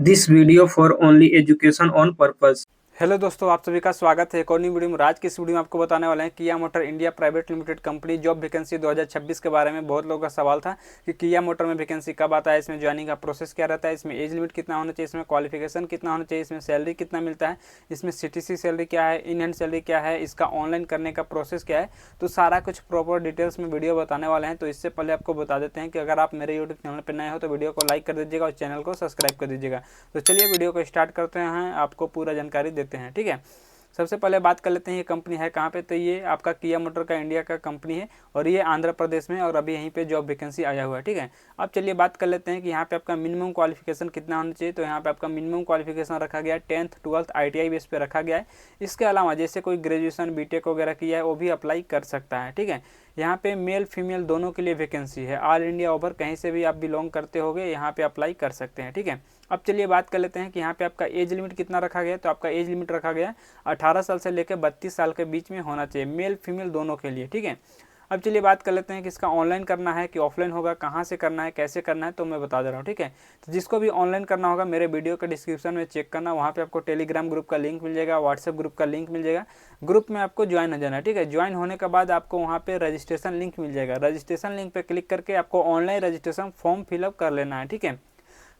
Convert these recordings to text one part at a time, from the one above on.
This video for only education on purpose। Hello दोस्तों, आप सभी का स्वागत है एक और नई वीडियो में। आज की इस वीडियो में आपको बताने वाले हैं किया motor India private limited company job vacancy 2026 के बारे में। बहुत लोगों का सवाल था कि किया मोटर में वैकेंसी कब आता है, इसमें ज्वाइनिंग का प्रोसेस क्या रहता है, इसमें एज लिमिट कितना होना चाहिए, इसमें क्वालिफिकेशन कितना होना चाहिए, इसमें सैलरी कितना मिलता है, इसमें सीटीसी सैलरी क्या है, इन हैंड सैलरी क्या है, इसका ऑनलाइन करने का प्रोसेस क्या है। तो सारा कुछ प्रॉपर डिटेल्स में वीडियो बताने वाले हैं। तो इससे पहले आपको बता देते हैं कि अगर आप मेरे यूट्यूब चैनल पर नए हो तो वीडियो को लाइक कर दीजिएगा और चैनल को सब्सक्राइब कर दीजिएगा। तो चलिए वीडियो को स्टार्ट करते हैं, आपको पूरा जानकारी देते हैं। ठीक है, सबसे पहले बात कर लेते हैं ये कंपनी है कहाँ पे। तो ये आपका किया मोटर का इंडिया का कंपनी है और ये आंध्र प्रदेश में, और अभी यहीं पे जॉब वैकेंसी आया हुआ है। ठीक है, अब चलिए बात कर लेते हैं कि यहाँ पे आपका मिनिमम क्वालिफिकेशन कितना होना चाहिए। तो यहाँ पे आपका मिनिमम क्वालिफिकेशन रखा गया है 10th 12th ITI बेस पे रखा गया है। इसके अलावा जैसे कोई ग्रेजुएशन बीटेक वगैरह किया है वो भी अप्लाई कर सकता है। ठीक है, यहाँ पे मेल फीमेल दोनों के लिए वैकेंसी है। ऑल इंडिया ओवर कहीं से भी आप बिलोंग करते होगे यहाँ पे अप्लाई कर सकते हैं। ठीक है, अब चलिए बात कर लेते हैं कि यहाँ पे आपका एज लिमिट कितना रखा गया है। तो आपका एज लिमिट रखा गया है 18 साल से लेकर 32 साल के बीच में होना चाहिए, मेल फीमेल दोनों के लिए। ठीक है, अब चलिए बात कर लेते हैं कि इसका ऑनलाइन करना है कि ऑफलाइन होगा, कहाँ से करना है, कैसे करना है, तो मैं बता दे रहा हूँ। ठीक है, तो जिसको भी ऑनलाइन करना होगा मेरे वीडियो के डिस्क्रिप्शन में चेक करना, वहाँ पे आपको टेलीग्राम ग्रुप का लिंक मिल जाएगा, व्हाट्सएप ग्रुप का लिंक मिल जाएगा। ग्रुप में आपको ज्वाइन हो जाना है। ठीक है, ज्वाइन होने के बाद आपको वहाँ पे रजिस्ट्रेशन लिंक मिल जाएगा। रजिस्ट्रेशन लिंक पे क्लिक करके आपको ऑनलाइन रजिस्ट्रेशन फॉर्म फिलअप कर लेना है। ठीक है,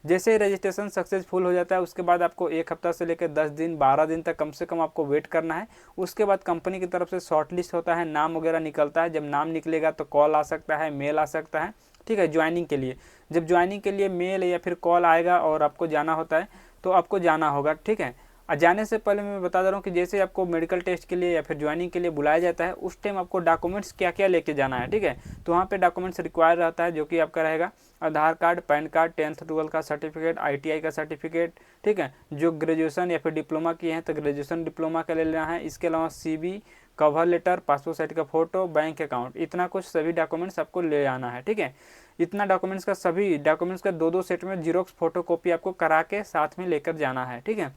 जैसे ही रजिस्ट्रेशन सक्सेसफुल हो जाता है उसके बाद आपको 1 हफ्ता से लेकर 10 दिन 12 दिन तक कम से कम आपको वेट करना है। उसके बाद कंपनी की तरफ से शॉर्ट लिस्ट होता है, नाम वगैरह निकलता है। जब नाम निकलेगा तो कॉल आ सकता है, मेल आ सकता है। ठीक है, ज्वाइनिंग के लिए जब ज्वाइनिंग के लिए मेल या फिर कॉल आएगा और आपको जाना होता है तो आपको जाना होगा। ठीक है, जाने से पहले मैं बता दे रहा हूँ कि जैसे आपको मेडिकल टेस्ट के लिए या फिर ज्वाइनिंग के लिए बुलाया जाता है उस टाइम आपको डॉक्यूमेंट्स क्या क्या लेके जाना है। ठीक है, तो वहाँ पे डॉक्यूमेंट्स रिक्वायर रहता है जो कि आपका रहेगा आधार card, pan card, 10th 12th का सर्टिफिकेट, ITI का सर्टिफिकेट। ठीक है, जो ग्रेजुएशन या फिर डिप्लोमा किए हैं तो ग्रेजुएशन डिप्लोमा का ले लेना है। इसके अलावा CV, cover letter, passport size का फोटो, बैंक अकाउंट, इतना कुछ सभी डॉक्यूमेंट्स आपको ले आना है। ठीक है, इतना डॉक्यूमेंट्स का सभी डॉक्यूमेंट्स का 2-2 सेट में जीरोक्स फोटो कॉपी आपको करा के साथ में लेकर जाना है। ठीक है,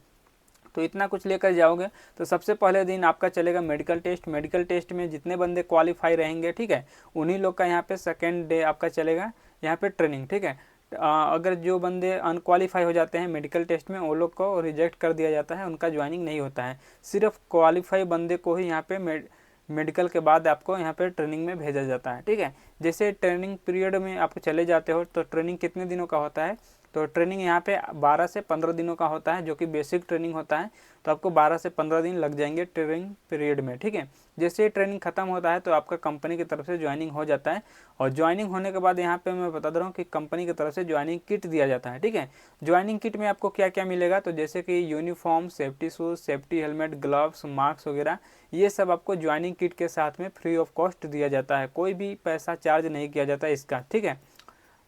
तो इतना कुछ लेकर जाओगे तो सबसे पहले दिन आपका चलेगा मेडिकल टेस्ट। मेडिकल टेस्ट में जितने बंदे क्वालिफाई रहेंगे, ठीक है, उन्हीं लोग का यहाँ पे सेकेंड डे आपका चलेगा यहाँ पे ट्रेनिंग। ठीक है, अगर जो बंदे अनक्वालिफाई हो जाते हैं मेडिकल टेस्ट में वो लोग को रिजेक्ट कर दिया जाता है, उनका ज्वाइनिंग नहीं होता है। सिर्फ क्वालिफाई बंदे को ही यहाँ पे मेडिकल के बाद आपको यहाँ पे ट्रेनिंग में भेजा जाता है। ठीक है, जैसे ट्रेनिंग पीरियड में आप चले जाते हो तो ट्रेनिंग कितने दिनों का होता है। तो ट्रेनिंग यहाँ पे 12 से 15 दिनों का होता है जो कि बेसिक ट्रेनिंग होता है। तो आपको 12 से 15 दिन लग जाएंगे ट्रेनिंग पीरियड में। ठीक है, जैसे ही ट्रेनिंग खत्म होता है तो आपका कंपनी की तरफ से ज्वाइनिंग हो जाता है। और ज्वाइनिंग होने के बाद यहाँ पे मैं बता दे रहा हूँ कि कंपनी की तरफ से ज्वाइनिंग किट दिया जाता है। ठीक है, ज्वाइनिंग किट में आपको क्या क्या मिलेगा, तो जैसे कि uniform, safety shoes, safety helmet, gloves, mask वगैरह, ये सब आपको ज्वाइनिंग किट के साथ में फ्री ऑफ कॉस्ट दिया जाता है। कोई भी पैसा चार्ज नहीं किया जाता इसका। ठीक है,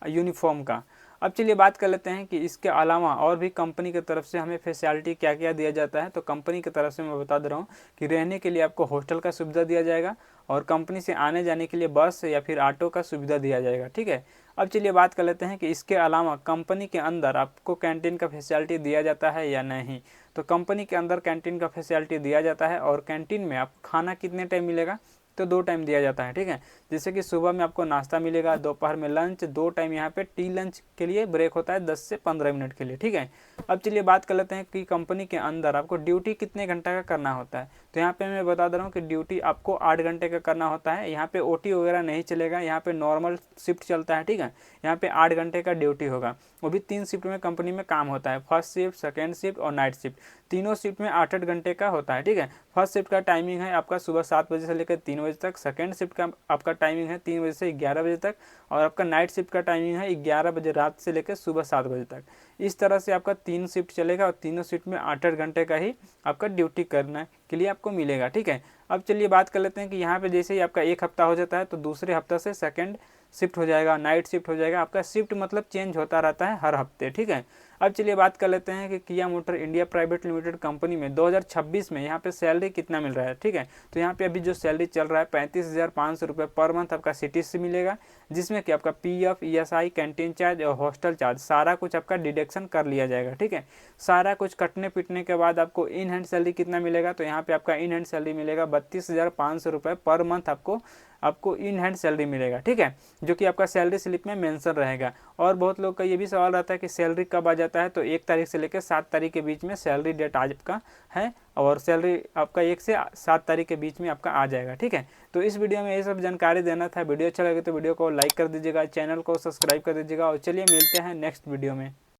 यूनिफॉर्म का। अब चलिए बात कर लेते हैं कि इसके अलावा और भी कंपनी की तरफ से हमें फैसिलिटी क्या क्या दिया जाता है। तो कंपनी की तरफ से मैं बता दे रहा हूँ कि रहने के लिए आपको हॉस्टल का सुविधा दिया जाएगा और कंपनी से आने जाने के लिए बस या फिर ऑटो का सुविधा दिया जाएगा। ठीक है, अब चलिए बात कर लेते हैं कि इसके अलावा कंपनी के अंदर आपको कैंटीन का फैसिलिटी दिया जाता है या नहीं। तो कंपनी के अंदर कैंटीन का फैसिलिटी दिया जाता है और कैंटीन में आपको खाना कितने टाइम मिलेगा, तो 2 टाइम दिया जाता है। ठीक है, जैसे कि सुबह में आपको नाश्ता मिलेगा, दोपहर में लंच, 2 टाइम यहाँ पे टी लंच के लिए ब्रेक होता है 10 से 15 मिनट के लिए। ठीक है, अब चलिए बात कर लेते हैं कि कंपनी के अंदर आपको ड्यूटी कितने घंटा का करना होता है। तो यहाँ पे मैं बता दे रहा हूँ कि ड्यूटी आपको 8 घंटे का करना होता है। यहाँ पे OT वगैरह नहीं चलेगा, यहाँ पे नॉर्मल शिफ्ट चलता है। ठीक है, यहाँ पे 8 घंटे का ड्यूटी होगा, वो भी 3 शिफ्ट में कंपनी में काम होता है, फर्स्ट शिफ्ट, सेकेंड शिफ्ट और नाइट शिफ्ट। तीनों शिफ्ट में 8-8 घंटे का होता है। ठीक है, फर्स्ट शिफ्ट का टाइमिंग है आपका सुबह 7 बजे से लेकर 3 बजे तक, सेकेंड शिफ्ट का आपका टाइमिंग है 3 बजे से 11 बजे तक, और आपका नाइट शिफ्ट का टाइमिंग है 11 बजे रात से लेकर सुबह 7 बजे तक। इस तरह से आपका 3 शिफ्ट चलेगा और तीनों शिफ्ट में 8-8 घंटे का ही आपका ड्यूटी करने के लिए आपको मिलेगा। ठीक है, अब चलिए बात कर लेते हैं कि यहाँ पे जैसे ही आपका 1 हफ्ता हो जाता है तो दूसरे हफ्ता से सेकेंड शिफ्ट हो जाएगा, नाइट शिफ्ट हो जाएगा। आपका शिफ्ट मतलब चेंज होता रहता है हर हफ्ते। ठीक है, अब चलिए बात कर लेते हैं कि किया motor India private limited company में 2026 में यहाँ पे सैलरी कितना मिल रहा है। ठीक है, तो यहाँ पे अभी जो सैलरी चल रहा है 35,500 रुपये पर मंथ आपका CTC मिलेगा, जिसमें कि आपका PF, ESI, कैंटीन चार्ज और हॉस्टल चार्ज सारा कुछ आपका डिडक्शन कर लिया जाएगा। ठीक है, सारा कुछ कटने पिटने के बाद आपको इन हैंड सैलरी कितना मिलेगा, तो यहाँ पे आपका इन हैंड सैलरी मिलेगा 32,500 रुपये पर मंथ आपको इन हैंड सैलरी मिलेगा। ठीक है, जो कि आपका सैलरी स्लिप में मेंशन रहेगा। और बहुत लोग का ये भी सवाल रहता है कि सैलरी कब आ जाता है तो 1 तारीख से लेकर 7 तारीख के बीच में सैलरी डेट आपका है, और सैलरी आपका 1 से 7 तारीख के बीच में आपका आ जाएगा। ठीक है, तो इस वीडियो में ये सब जानकारी देना था। वीडियो अच्छा लगे तो वीडियो को लाइक कर दीजिएगा, चैनल को सब्सक्राइब कर दीजिएगा, और चलिए मिलते हैं नेक्स्ट वीडियो में।